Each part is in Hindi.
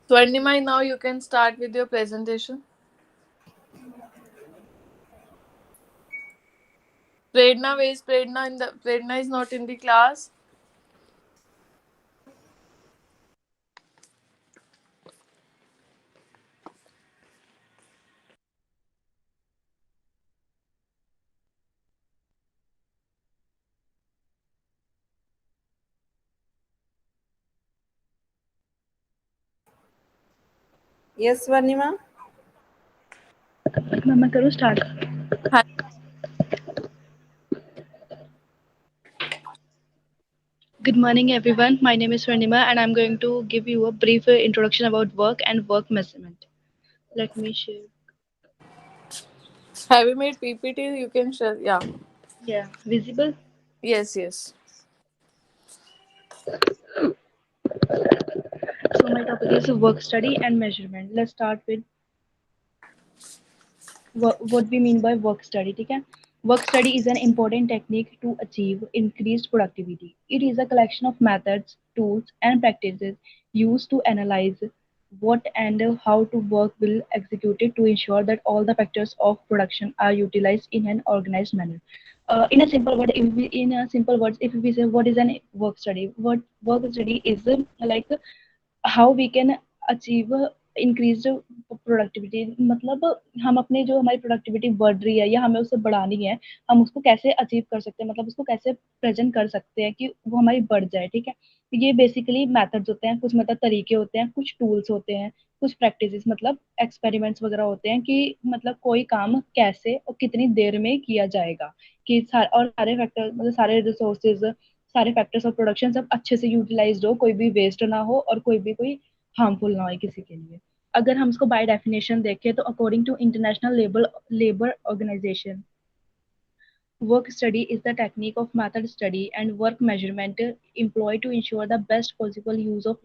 Swarnima, now you can start with your presentation. Predna, where is Predna? Predna is not in the class. Yes, Varnima. मैं करूँ स्टार्ट. हाँ. Good morning, everyone. My name is Swarnima, and I'm going to give you a brief introduction about work and work measurement. Let me share. Have you made PPT? You can share. Yeah. Yeah, visible. Yes, yes. So my topic is work study and measurement. Let's start with what we mean by work study. ठीक है? Work study is an important technique to achieve increased productivity. It is a collection of methods, tools, and practices used to analyze what and how to work will executed to ensure that all the factors of production are utilized in an organized manner. In a simple word, if we, in a simple words, if we say what is an work study, what work study is like how we can achieve increased productivity. मतलब हम अपने जो हमारी प्रोडक्टिविटी बढ़ रही है या हमें उसे बढ़ानी है, हम उसको कैसे अचीव कर सकते हैं, मतलब उसको कैसे प्रेजेंट कर सकते हैं कि वो हमारी बढ़ जाए. ठीक है, ये बेसिकली मेथड्स होते हैं, कुछ मतलब तरीके होते हैं, कुछ टूल्स होते हैं, कुछ प्रैक्टिसेस मतलब एक्सपेरिमेंट्स वगैरह होते हैं कि मतलब कोई काम कैसे और कितनी देर में किया जाएगा कि और सारे फैक्टर मतलब सारे रिसोर्सेज, सारे फैक्टर्स ऑफ प्रोडक्शन सब अच्छे से यूटिलाइज हो, कोई भी वेस्ट ना हो और कोई हार्मफुल ना हो किसी के लिए. अगर हम इसको बाय डेफिनेशन देखें तो according to international labour organisation, work study is the technique of method study and work measurement employed to ensure the best possible use of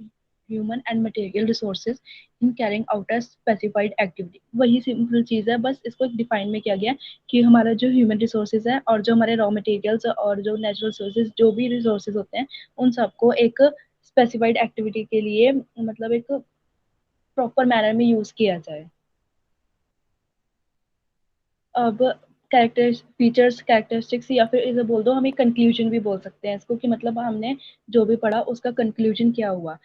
human and material resources in carrying out a specified activity. वही सिंपल चीज़ है, बस इसको डिफाइन में किया गया कि हमारा जो ह्यूमन रिसोर्सेज है और जो हमारे रॉ मटेरियल्स और जो नेचुरल रिसोर्सेज जो भी रिसोर्सेज होते हैं उन सबको एक स्पेसिफाइड एक्टिविटी के लिए मतलब एक प्रॉपर मैनर में यूज़ किया जाए. अब फीचर्स कैरेक्टरिस्टिक्स या फिर इसे बोल दो, हम एक कंक्लूजन भी बोल सकते हैं इसको कि मतलब हमने जो भी पढ़ा उसका कंक्लूजन क्या हुआ.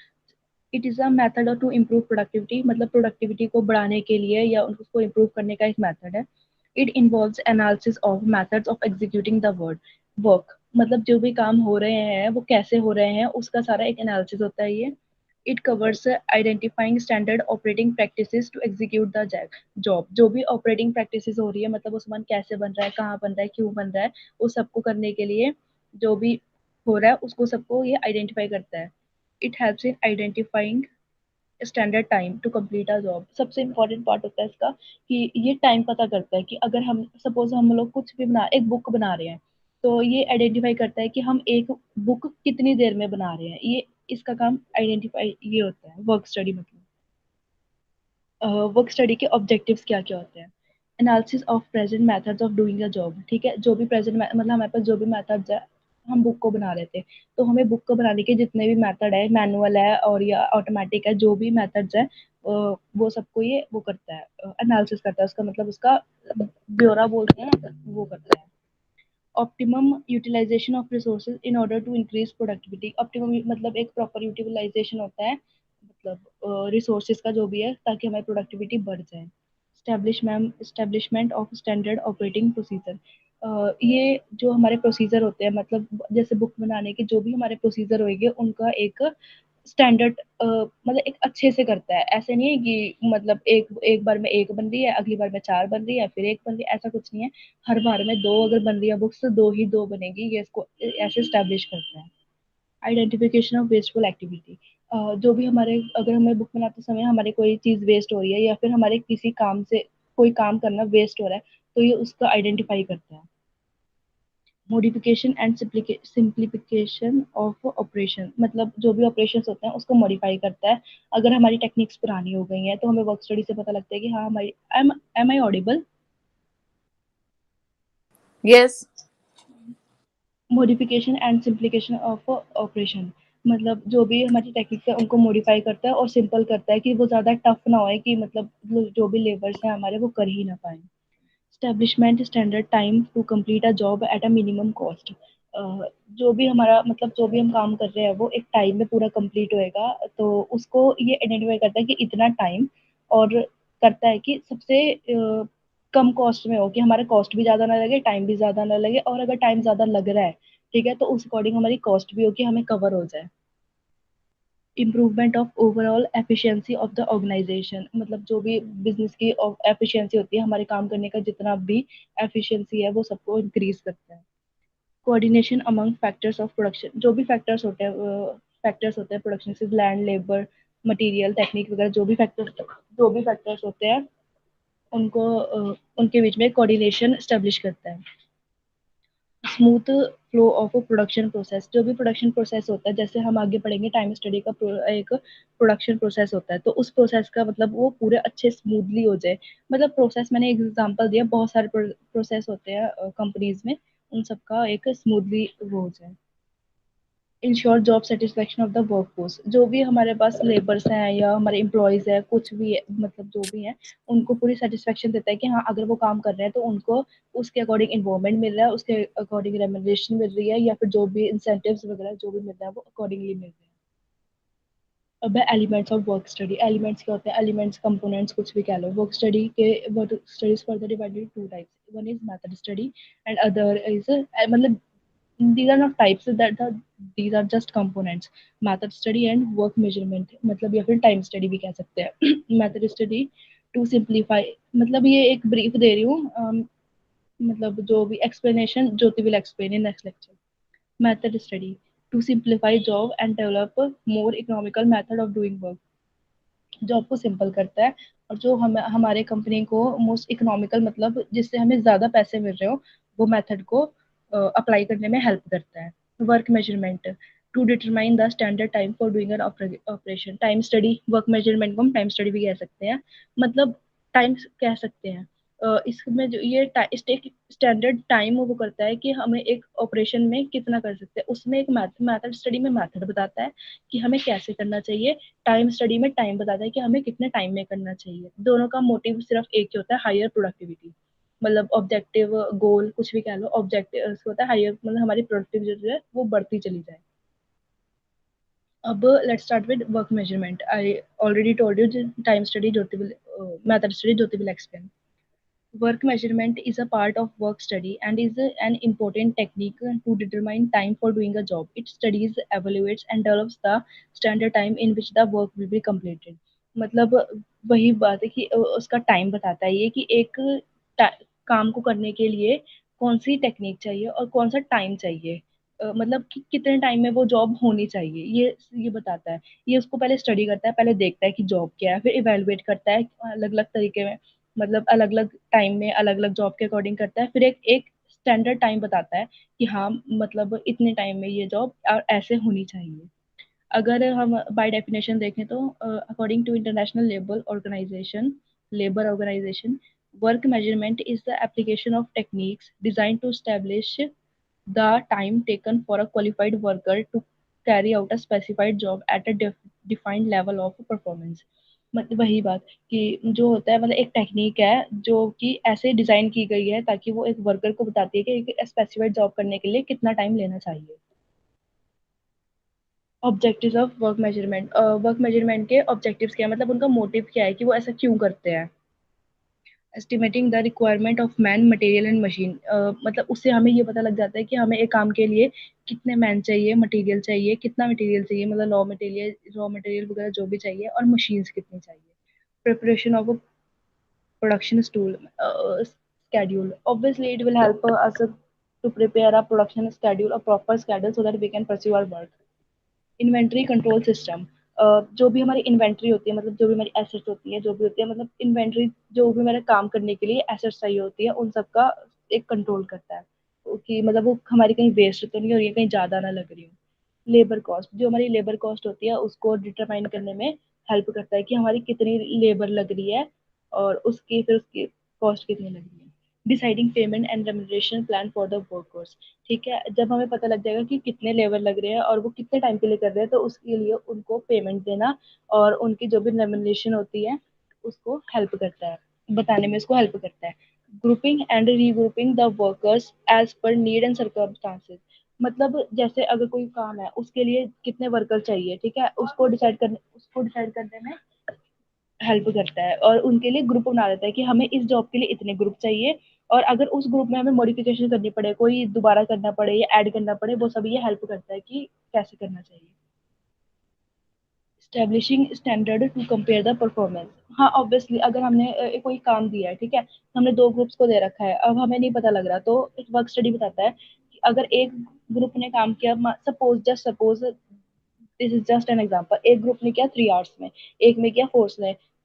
It is a method to improve productivity, मतलब प्रोडक्टिविटी को बढ़ाने के लिए या उसको इम्प्रूव करने का एक मेथड है. It involves analysis of methods of executing the work, मतलब जो भी काम हो रहे हैं वो कैसे हो रहे हैं उसका सारा एक एनालिसिस होता है ये. It covers identifying standard operating practices to execute the job, जो भी ऑपरेटिंग प्रैक्टिसेस हो रही है मतलब वो सामान कैसे बन रहा है, कहाँ बन रहा है, क्यों बन रहा है, उस सबको करने के लिए जो भी हो रहा है उसको सबको ये आइडेंटिफाई करता है. It helps in identifying standard time to complete a job. सबसे इम्पोर्टेंट पार्ट होता है इसका कि ये टाइम पता करता है कि अगर हम सपोज हम लोग कुछ भी बना एक बुक बना रहे हैं तो ये आइडेंटिफाई करता है कि हम एक बुक कितनी देर में बना रहे हैं. ये इसका काम आइडेंटिफाई ये होता है वर्क स्टडी. मतलब वर्क स्टडी के ऑब्जेक्टिव्स क्या क्या होते हैं. Analysis of present methods of doing a job. ठीक है, जो भी प्रेजेंट मतलब हमारे पास जो भी मेथड्स है, हम बुक को बना रहे थे तो हमें बुक को बनाने के जितने भी मेथड है, मैनुअल है और या ऑटोमेटिक है, जो भी मेथड्स है वो सबको ये वो करता है, एनालिसिस करता है उसका, मतलब उसका ब्यौरा बोलते हैं वो करता है. Optimum utilisation of resources in order to increase productivity. Optimum मतलब एक प्रॉपर यूटिलाइजेशन होता है मतलब रिसोर्सेज का जो भी है ताकि हमारी प्रोडक्टिविटी बढ़ जाए. Establishment of standard operating procedure. ये जो हमारे प्रोसीजर होते हैं मतलब जैसे बुक बनाने के जो भी हमारे प्रोसीजर होंगे उनका एक स्टैंडर्ड मतलब एक अच्छे से करता है. ऐसे नहीं है कि मतलब एक एक बार में एक बन रही है, अगली बार में चार बन रही है, फिर एक बन रही है, ऐसा कुछ नहीं है. हर बार में दो अगर बन रही है बुक्स तो दो ही दो बनेगी, ये इसको ऐसे स्टैब्लिश करता है. Identification of wasteful activity. जो भी हमारे अगर हमें बुक बनाते समय हमारे कोई चीज़ वेस्ट हो रही है या फिर हमारे किसी काम से कोई काम करना वेस्ट हो रहा है तो ये उसका आइडेंटिफाई करता है. Modification and simplification of operation, मतलब जो भी ऑपरेशन होते हैं उसको मॉडिफाई करता है. अगर हमारी टेक्निक्स पुरानी हो गई हैं तो हमें वर्क स्टडी से पता लगता है कि हाँ हमारी am I audible. Yes. Modification and simplification of operation, मतलब जो भी हमारी टेक्निक्स है उनको मॉडिफाई करता है और सिंपल करता है कि वो ज़्यादा टफ ना होए कि मतलब जो भी लेबर्स हैं हमारे वो कर ही ना पाए। Establishment standard time to complete a job at a minimum cost. जो भी हमारा मतलब जो भी हम काम कर रहे हैं वो एक टाइम में पूरा कंप्लीट होएगा, तो उसको ये आइडेंटिफाई करता है कि इतना टाइम, और करता है कि सबसे कम कॉस्ट में हो, कि हमारा कॉस्ट भी ज़्यादा ना लगे, टाइम भी ज़्यादा ना लगे, और अगर टाइम ज़्यादा लग रहा है ठीक है तो उस अकॉर्डिंग हमारी कॉस्ट भी हो कि हमें कवर हो जाए। Improvement of overall efficiency of the organisation, मतलब जो भी बिजनेस की एफिशिएंसी होती है, हमारे काम करने का जितना भी एफिशिएंसी है वो सबको इंक्रीज करता है। Coordination among factors of production, जो भी फैक्टर्स होते हैं प्रोडक्शन से, लैंड, लेबर, मटेरियल, टेक्निक वगैरह, जो भी फैक्टर्स होते हैं उनको उनके बीच में कोऑर्डिनेशन स्टेब्लिश करता है। Smooth flow of production process, जो भी प्रोडक्शन प्रोसेस होता है, जैसे हम आगे पढ़ेंगे टाइम स्टडी का एक प्रोडक्शन प्रोसेस होता है, तो उस प्रोसेस का मतलब वो पूरे अच्छे स्मूथली हो जाए। मतलब प्रोसेस मैंने एक एग्जांपल दिया, बहुत सारे प्रोसेस होते हैं कंपनीज में, उन सबका एक स्मूथली वो हो जाए। Ensure job satisfaction of the workforce, जो भी हमारे पास लेबर्स हैं या हमारे एम्प्लॉयज है, कुछ भी है, मतलब जो भी है उनको पूरी सेटिस्फेक्शन देता है कि हाँ अगर वो काम कर रहे हैं तो उनको उसके अकॉर्डिंग इन्वॉल्वमेंट मिल रहा है, उसके अकॉर्डिंग रेमुनरेशन मिल रही है, या फिर जो भी इंसेंटिव्स वगैरह जो भी मिल रहा है वो अकॉर्डिंगली मिल रहा है। अब elements of work study, elements क्या होते हैं, एलिमेंट्स कंपोनेंट्स कुछ भी कह लो। वर्क स्टडी के work studies further divided two types, one is method study and other is मतलब these are not types, these are just components, method study and work measurement, मतलब या फिर टाइम स्टडी भी कह सकते हैं। मेथड स्टडी टू सिंप्लीफाई, मतलब ये एक ब्रीफ दे रही हूँ, मतलब जो भी explanation Jyoti will explain in next lecture. Method study to simplify job and develop more economical method of doing work, job को सिंपल करता है और जो हम हमारे कंपनी को मोस्ट इकोनॉमिकल, मतलब जिससे हमें ज़्यादा पैसे मिल रहे हो, वो मेथड को अप्लाई करने में हेल्प करता है। Work measurement to determine the standard time for doing an operation, time study, work measurement को हम टाइम स्टडी भी कह सकते हैं, मतलब टाइम कह सकते हैं। इसमें जो ये स्टैंडर्ड टाइम वो करता है कि हमें एक ऑपरेशन में कितना कर सकते हैं, उसमें एक मैथड स्टडी में मैथड बताता है कि हमें कैसे करना चाहिए, टाइम स्टडी में टाइम बताता है कि हमें कितने टाइम में करना चाहिए। दोनों का मोटिव सिर्फ एक ही होता है, हायर प्रोडक्टिविटी, मतलब ऑब्जेक्टिव गोल कुछ भी कह लो, ऑब्जेक्टिव होता है हायर, मतलब हमारी प्रोडक्टिविटी जो है वो बढ़ती चली जाए। अब let's start with work measurement. I already told you time study Jyoti will, method study Jyoti will explain. Work measurement is a part of work study and is an important technique to determine time for doing a job. It studies, evaluates and develops the standard time in which the work will be completed. मतलब वही बात है कि उसका टाइम बताता है ये कि एक काम को करने के लिए कौन सी टेक्निक चाहिए और कौन सा टाइम चाहिए, मतलब कि कितने टाइम में वो जॉब होनी चाहिए, ये बताता है। ये उसको पहले स्टडी करता है, पहले देखता है कि जॉब क्या है, फिर इवेलुएट करता है अलग अलग तरीके में, मतलब अलग अलग टाइम में अलग अलग जॉब के अकॉर्डिंग करता है, फिर एक एक स्टैंडर्ड टाइम बताता है कि हाँ मतलब इतने टाइम में ये जॉब ऐसे होनी चाहिए। अगर हम बाय डेफिनेशन देखें तो according to international labour organisation, work measurement is the application of techniques design to establish the time taken for a qualified worker to carry out a specified job at a defined level of performance। मतलब वही बात कि जो होता है, मतलब एक टेक्निक है जो कि ऐसे डिजाइन की गई है ताकि वो एक वर्कर को बताती है कि एक स्पेसिफाइड जॉब करने के लिए कितना टाइम लेना चाहिए। Objectives of work measurement, work measurement के ऑब्जेक्टिव्स क्या है, मतलब उनका मोटिव क्या है कि वो ऐसा क्यों करते हैं। Estimating the requirement of man material and machine, मतलब उससे हमें ये पता लग जाता है कि हमें एक काम के लिए कितने मैन चाहिए, मटेरियल चाहिए, कितना मटेरियल चाहिए, मतलब रॉ मटेरियल वगैरह जो भी चाहिए, और मशीन्स कितनी चाहिए। Preparation of production schedule, obviously it will help us to prepare a production schedule, a proper schedule, so that we can pursue our work। Inventory control system, जो भी हमारी इन्वेंट्री होती है, मतलब जो भी हमारी एसेट्स होती है, जो भी होती है, मतलब इन्वेंट्री जो भी मेरे काम करने के लिए एसेट्स चाहिए होती है, उन सबका एक कंट्रोल करता है कि मतलब वो हमारी कहीं वेस्ट तो नहीं हो रही है, कहीं ज़्यादा ना लग रही हो। लेबर कॉस्ट, जो हमारी लेबर कॉस्ट होती है उसको डिटरमाइन करने में हेल्प करता है कि हमारी कितनी लेबर लग रही है और उसकी फिर उसकी कॉस्ट कितनी लग रही है। Deciding payment and remuneration plan for the workers. ठीक है, जब हमें पता लग जाएगा कि कितने लेबर लग रहे हैं और वो कितने टाइम के लिए कर रहे हैं, तो उसके लिए उनको पेमेंट देना और उनकी जो भी रेम्यूनरेशन होती है उसको हेल्प करता है, बताने में उसको हेल्प करता है। Grouping and regrouping the workers as per need and circumstances. मतलब जैसे अगर कोई काम है उसके लिए कितने वर्कर चाहिए, ठीक है, उसको डिसाइड करने में हेल्प करता है और उनके लिए ग्रुप बना देता है कि हमें इस जॉब के लिए इतने ग्रुप चाहिए, और अगर उस ग्रुप में हमें मॉडिफिकेशन करनी पड़े, कोई दोबारा करना पड़े या ऐड करना पड़े, वो सब ये हेल्प करता है कि कैसे करना चाहिए। Establishing standard to compare the performance. हाँ ऑब्वियसली, अगर हमने कोई काम दिया है, ठीक है, हमने दो ग्रुप्स को दे रखा है, अब हमें नहीं पता लग रहा, तो एक वर्क स्टडी बताता है कि अगर एक ग्रुप ने काम किया, suppose this is just an example, एक ग्रुप ने किया 3 आवर्स में, एक में किया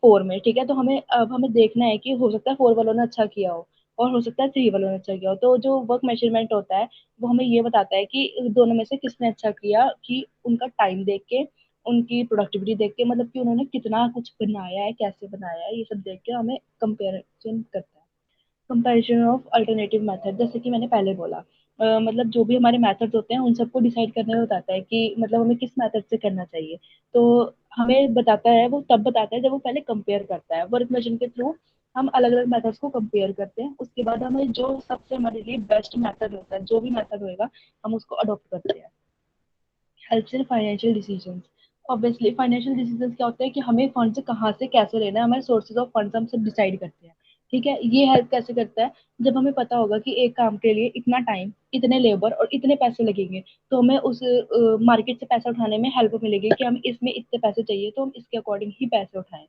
फोर में, ठीक है, तो हमें देखना है कि हो सकता है 4 वालों ने अच्छा किया हो और हो सकता है 3 वालों ने अच्छा किया हो। तो जो वर्क मेजरमेंट होता है वो हमें ये बताता है कि दोनों में से किसने अच्छा किया, कि उनका टाइम देख के, उनकी प्रोडक्टिविटी देख के, मतलब कि उन्होंने कितना कुछ बनाया है, कैसे बनाया है, ये सब देख के हमें कंपेरिजन करता है। कंपैरिजन ऑफ अल्टरनेटिव मेथड, जैसे कि मैंने पहले बोला, मतलब जो भी हमारे मेथड्स होते हैं उन सबको डिसाइड करने में बताता है कि मतलब हमें किस मेथड से करना चाहिए। तो हमें बताता है, वो तब बताता है जब वो पहले कंपेयर करता है। वर्क मेजर के थ्रू हम अलग अलग मेथड्स को कंपेयर करते हैं, उसके बाद हमें जो सबसे हमारे लिए बेस्ट मेथड होता है, जो भी मेथड होएगा, हम उसको अडॉप्ट करते हैं। Helps in financial decisions. Obviously financial decisions क्या होता है कि हमें फंड से कहाँ से कैसे लेना है, हमारे सोर्सेज ऑफ फंड्स हम सब डिसाइड करते हैं। ठीक है, ये हेल्प कैसे करता है, जब हमें पता होगा कि एक काम के लिए इतना टाइम, इतने लेबर और इतने पैसे लगेंगे, तो हमें उस मार्केट से पैसा उठाने में हेल्प मिलेगी कि हमें इसमें इतने पैसे चाहिए, तो हम इसके अकॉर्डिंग ही पैसे उठाएं।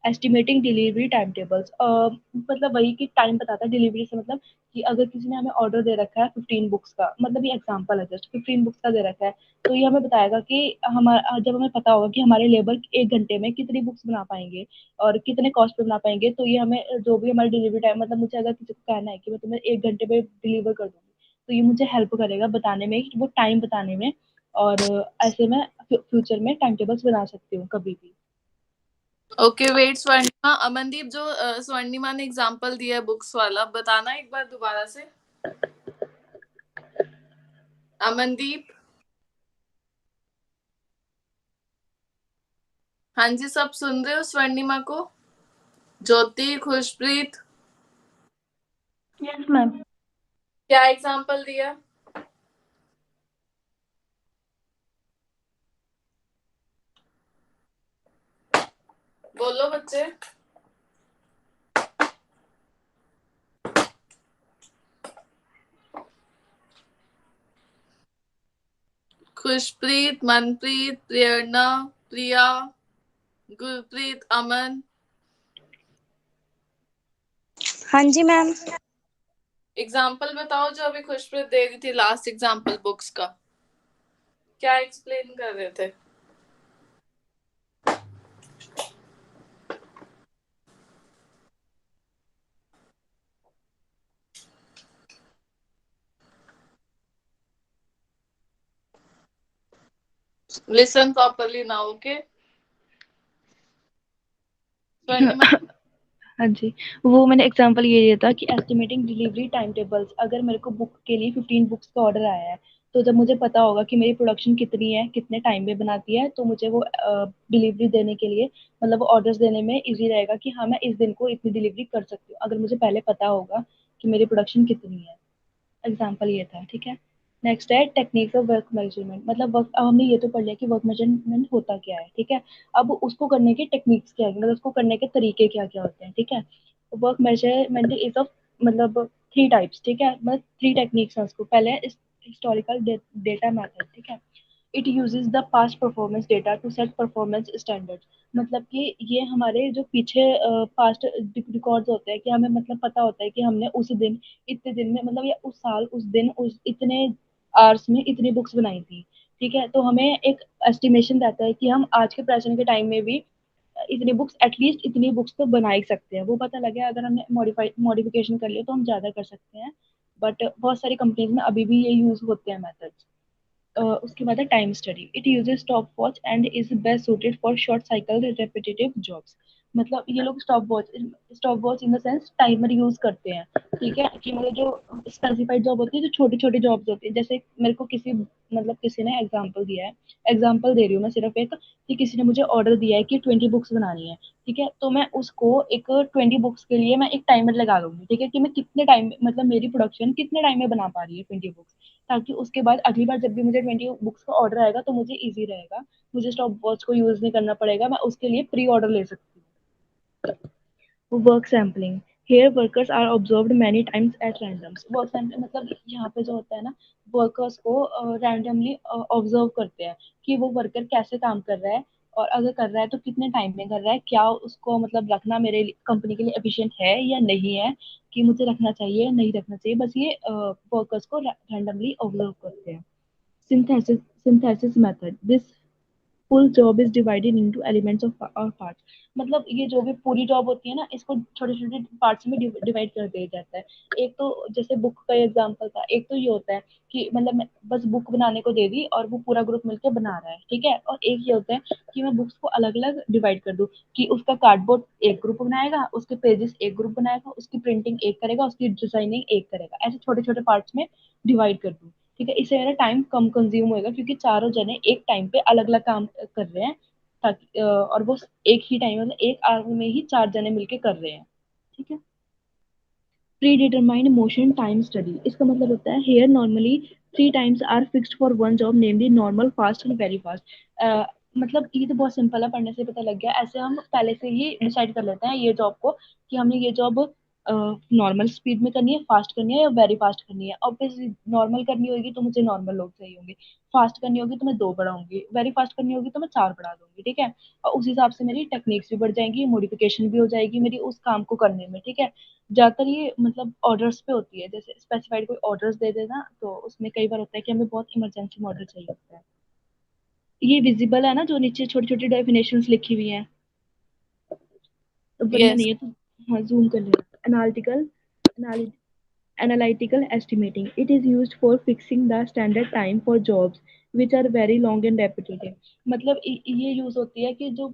एस्टिमेटिंग डिलीवरी टाइम टेबल्स, मतलब वही कि टाइम बताता है डिलीवरी से, मतलब कि अगर किसी ने हमें ऑर्डर दे रखा है 15 बुक्स का, मतलब ये एग्जांपल है, जस्ट 15 बुक्स का दे रखा है, तो ये हमें बताएगा कि हमारा, जब हमें पता होगा कि हमारे लेबर 1 घंटे में कितनी बुक्स बना पाएंगे और कितने कॉस्ट पे बना पाएंगे, तो ये हमें जो भी हमारी डिलीवरी टाइम, मतलब मुझे अगर किसी को कहना है कि मैं तुम्हें 1 घंटे में डिलीवर कर दूंगी, तो ये मुझे हेल्प करेगा बताने में, वो टाइम बताने में, और ऐसे मैं फ्यूचर में टाइम टेबल्स बना सकती हूँ कभी भी। ओके वेट स्वर्णिमा, अमनदीप जो स्वर्णिमा ने एग्जांपल दिया है बुक्स वाला, बताना एक बार दोबारा से। अमनदीप। हाँ जी, सब सुन रहे हो स्वर्णिमा को? ज्योति, खुशप्रीत, यस मैम। क्या एग्जांपल दिया? बोलो बच्चे। खुशप्रीत, मनप्रीत, प्रेरणा, प्रिया, गुरप्रीत, अमन। हाँ जी मैम। एग्जाम्पल बताओ जो अभी खुशप्रीत दे रही थी, लास्ट एग्जाम्पल बुक्स का क्या एक्सप्लेन कर रहे थे? Listen properly now, okay Swarnima. हाँ जी, वो मैंने एग्जांपल ये दिया था कि एस्टिमेटिंग डिलीवरी टाइम टेबल्स, अगर मेरे को बुक के लिए 15 बुक्स का ऑर्डर आया है, तो जब मुझे पता होगा कि मेरी प्रोडक्शन कितनी है, कितने टाइम में बनाती है, तो मुझे वो डिलीवरी देने के लिए, मतलब वो ऑर्डर्स देने में इजी रहेगा कि हाँ मैं इस दिन को इतनी डिलीवरी कर सकती हूँ, अगर मुझे पहले पता होगा कि मेरी प्रोडक्शन कितनी है। एग्जाम्पल ये था, ठीक है। नेक्स्ट है टेक्निक्स ऑफ वर्क मेजरमेंट, मतलब वर्क, अब हमने ये तो पढ़ लिया कि वर्क मेजरमेंट होता क्या है, ठीक है। अब उसको करने के टेक्निक्स क्या है, मतलब उसको करने के तरीके क्या क्या होते हैं, ठीक है। वर्क मेजरमेंट इज ऑफ, मतलब 3 टाइप्स, ठीक है, मतलब 3 टेक्निक्स हैं उसको। पहले हिस्टोरिकल डेटा मेथड, ठीक है। It uses the past performance data to set performance standards, मतलब कि ये हमारे जो पीछे पास्ट रिकॉर्ड्स होते हैं, कि हमें मतलब पता होता है कि हमने उस दिन, इतने दिन में, मतलब या उस साल, उस दिन, उस इतने आवर्स में इतनी बुक्स बनाई थी, ठीक है। तो हमें एक एस्टिमेशन रहता है कि हम आज के प्रेजेंट के टाइम में भी इतनी बुक्स, एटलीस्ट इतनी बुक्स तो बना ही सकते हैं, वो पता लगे। अगर हमने मॉडिफिकेशन कर लिया तो हम ज्यादा कर सकते हैं, बट बहुत सारी कंपनीज में अभी भी ये यूज होते हैं मेथड्स। उसके बाद है time study. It uses stop watch and is best suited for short cycle repetitive jobs, मतलब ये लोग stop watch in the sense timer use करते हैं, ठीक है, कि मतलब जो स्पेसिफाइड जॉब होती है, जो छोटी छोटी जॉब्स होती है, जैसे मेरे को किसी ने एग्जांपल दिया है, एग्जांपल दे रही हूँ मैं सिर्फ एक, कि किसी ने मुझे ऑर्डर दिया है कि 20 बुक्स बनानी है, ठीक है, तो मैं उसको एक 20 बुक्स के लिए मैं एक टाइमर लगा दूंगी, ठीक है, कि मैं कितने टाइम मतलब मेरी प्रोडक्शन कितने टाइम में बना पा रही है 20 बुक्स, ताकि उसके बाद अगली बार जब भी मुझे 20 बुक्स का ऑर्डर आएगा तो मुझे ईजी रहेगा, मुझे स्टॉप वॉच को यूज नहीं करना पड़ेगा, मैं उसके लिए प्री ऑर्डर ले सकती हूँ। Work sampling, here workers are observed many times at randoms। Work sampling मतलब यहाँ पे जो होता है ना, वर्कर्स को रैंडमली ऑब्जर्व करते हैं कि वो वर्कर कैसे काम कर रहा है, और अगर कर रहा है तो कितने टाइम में कर रहा है, क्या उसको मतलब रखना मेरे कंपनी के लिए एफिशिएंट है या नहीं है, कि मुझे रखना चाहिए या नहीं रखना चाहिए, बस ये वर्कर्स को रैंडमली ऑब्जर्व करते हैं। Synthesis method, this full job is divided into elements of और पार्ट्स। मतलब ये जो भी पूरी जॉब होती है ना, इसको छोटे छोटे पार्ट्स में डिवाइड कर दिया जाता है। एक तो जैसे बुक का एग्जांपल था, एक तो ये होता है कि मतलब मैं बस बुक बनाने को दे दी और वो पूरा ग्रुप मिलकर बना रहा है, ठीक है, और एक ये होता है कि मैं बुक्स को अलग अलग डिवाइड कर दूं, कि उसका कार्डबोर्ड एक ग्रुप बनाएगा, उसके पेजेस एक ग्रुप बनाएगा, उसकी प्रिंटिंग एक करेगा, उसकी डिजाइनिंग एक करेगा, ऐसे छोटे छोटे पार्ट्स में डिवाइड कर दूं, ठीक है, इससे मेरा टाइम कम कंज्यूम होएगा, क्योंकि चारों जने एक टाइम पे अलग अलग काम कर रहे हैं, ताकि और वो एक ही टाइम मतलब एक आवर में ही चार जने मिलके कर रहे हैं, ठीक है। Predetermined motion time study, इसका मतलब होता है here normally 3 times are fixed for one job, namely normal, fast and very fast. मतलब ये तो बहुत सिंपल है, पढ़ने से पता लग गया, ऐसे हम पहले से ही डिसाइड कर लेते हैं ये जॉब को, कि हमने ये जॉब नॉर्मल स्पीड में करनी है, फास्ट करनी है या वेरी फास्ट करनी है। ऑब्वियसली नॉर्मल करनी होगी तो मुझे नॉर्मल लोग चाहिए होंगे, फास्ट करनी होगी तो मैं 2 बढ़ाऊंगी, वेरी फास्ट करनी होगी तो मैं 4 बढ़ा दूंगी, ठीक है, और उस हिसाब से मेरी टेक्निक्स भी बढ़ जाएंगी, मॉडिफिकेशन भी हो जाएगी मेरी उस काम को करने में, ठीक है। ज्यादातर ये मतलब ऑर्डर्स पे होती है, जैसे स्पेसिफाइड कोई ऑर्डर्स दे देना, तो उसमें कई बार होता है कि हमें बहुत इमरजेंसी में ऑर्डर चाहिए होता है। ये विजिबल है ना, जो नीचे छोटी छोटी डेफिनेशंस लिखी हुई हैं, वरना Yes. नहीं है तो हाँ जूम कर लेना। Analytical Analytical estimating, it is used for fixing the standard time for jobs which are very long and repetitive। मतलब ये यूज होती है कि जो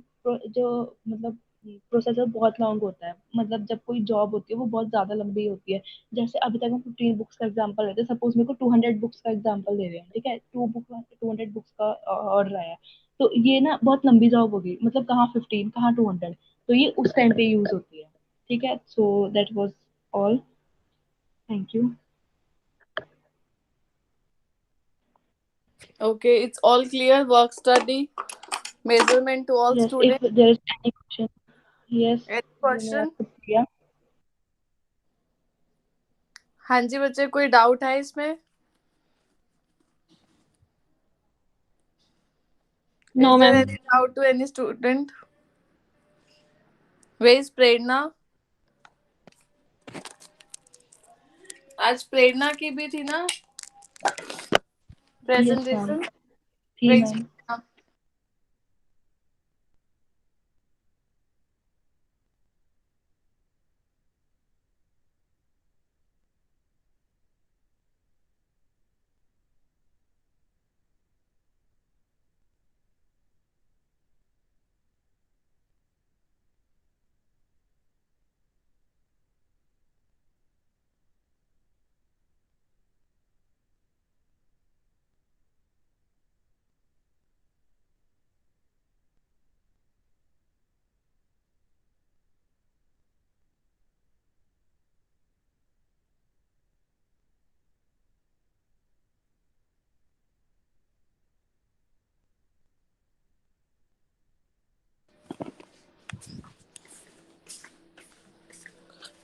मतलब प्रोसेसर बहुत लॉन्ग होता है, मतलब जब कोई जॉब होती है वो बहुत ज्यादा लंबी होती है, जैसे अभी तक हम 15 बुक्स का एग्जांपल लेते हैं, सपोज मेरे को 200 बुक्स का एग्जांपल दे रहे हैं, ठीक है, 200 बुक्स का ऑर्डर आया, तो ये ना बहुत लंबी जॉब होगी, मतलब कहाँ 15 कहाँ 200, तो ये उस टाइम पे यूज होती है, ठीक है। So that was all, thank you. Okay, it's all clear. Work study, measurement to all Yes, if students. there is any question, yes, Any you may question? ask Priya. हाँ जी बच्चे, कोई डाउट है इसमें? No, Is there ma'am. any doubt to any student? Where is प्रेरणा? आज प्रेरणा की भी थी ना Yes, ma'am. प्रेजेंटेशन? थी Where is ma'am. Prerna?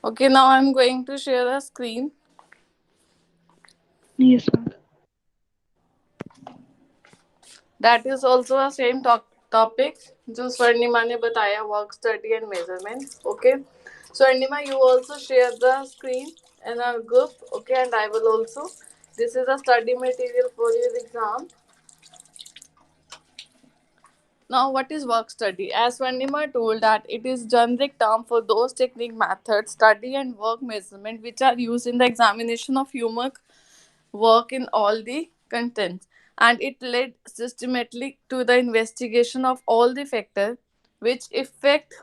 Okay, now I'm going to share the screen. Yes, ma'am. That is also a same topic जो स्वर्णिमा ने बताया, work study and measurement. Okay, Swarnima, you also share the screen in our group. Okay, and I will also. This is a study material for your exam. Now, what is work study? As Swarnima told that it is generic term for those technique methods, study and work measurement which are used in the examination of human work in all the contents, and it led systematically to the investigation of all the factors which affect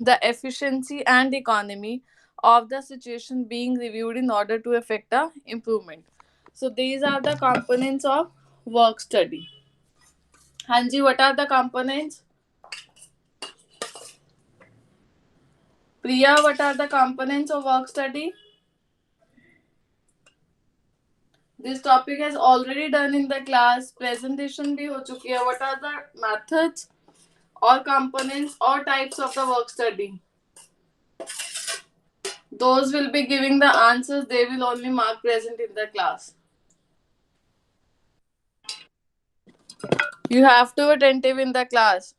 the efficiency and economy of the situation being reviewed in order to effect a improvement. So these are the components of work study. Hanji, what are the components? Priya, what are the components of work study? This topic has already done in the class. Presentation भी हो चुकी है. What are the methods or components or types of the work study? Those will be giving the answers. They will only mark present in the class. You have to be attentive in the class.